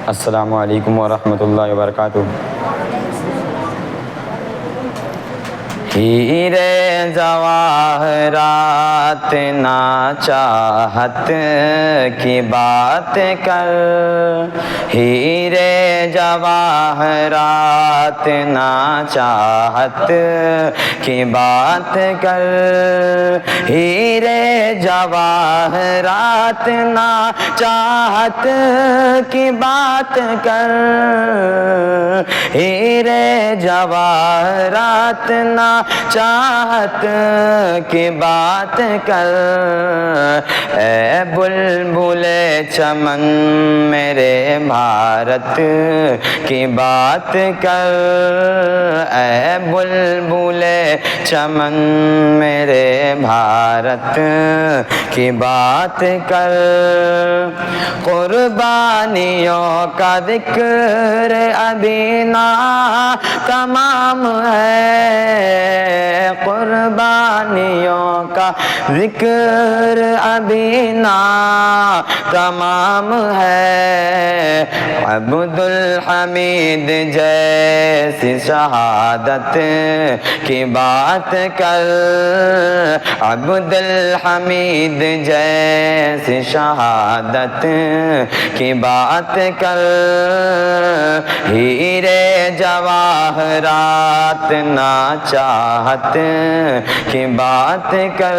السلام علیکم ورحمۃ اللہ وبرکاتہ۔ ہیرے جواہرات نا چاہت کی بات کر، ہیرے جواہرات نا چاہت کی بات کر، ہیرے جواہرات نا چاہت کی بات کر، ہیرے جواہرات نا چاہت کی بات کر، اے بلبل چمن میرے بھارت کی بات کر، اے بلبل چمن میرے بھارت کی بات کر، قربانیوں کا ذکر ابھی نہ تمام ہے، قربانیوں کا ذکر ابھی نہ تمام ہے، عبد الحمید جیسی شہادت کی بات کر، عبد الحمید جیسی شہادت کی بات کر، ہیرے جواہرات نا چاہت کی بات کر،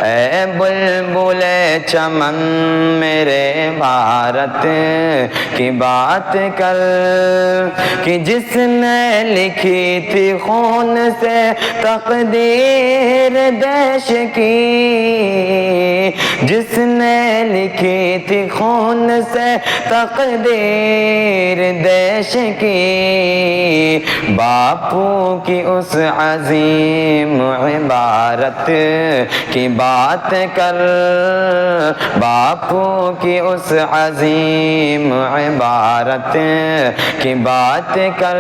اے بلبل چمن میرے بھارت کی بات کر، کہ جس نے لکھی تھی خون سے تقدیر دیش کی، جس نے لکھی تھی خون سے تقدیر دیش کی، باپو کی اس عظیم عبارت کی بات کر، باپو کی اس عظیم عبارت کی بات کر،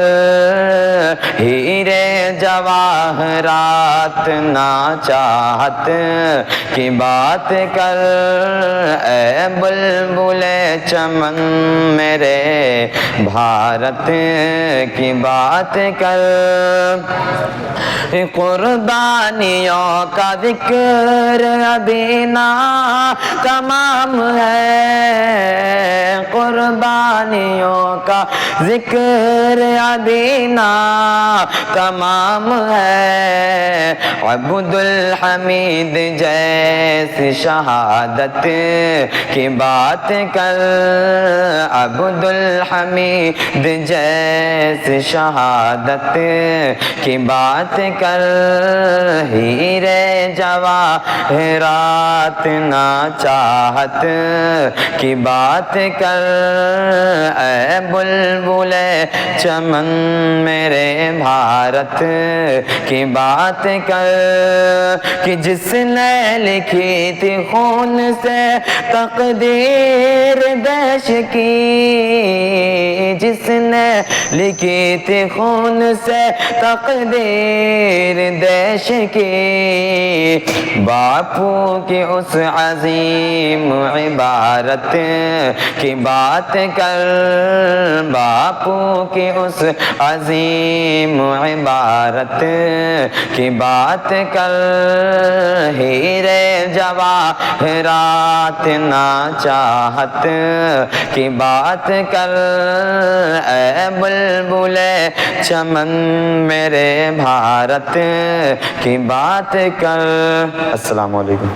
ہیرے جواہرات نا چاہت کی بات کر، اے بلبل چمن میرے بھارت کی بات کر، قربانیوں کا ذکر ابھی نہ تمام ہے، قربانیوں کا ذکر ابھی نہ تمام ہے، عبد الحمید جیسی شہادت کی بات کر، عبد الحمید جیسی شہادت کی بات کر، ہیرے جواہرات نا چاہت کی بات کر، اے بلبل چمن میرے بھارت کی بات کر، کہ جس نے لکھی تھی خون سے تقدیر دیش کی، جس نے لکھی تھی خون سے تقدیر دیش کی، باپو کی اس عظیم عبارت کی بات کر، باپو کی اس عظیم عبارت کی بات کر، ہیرے جواہرات نا چاہت کی بات کر، اے بلبل چمن میرے بھارت کی بات کر۔ السلام علیکم۔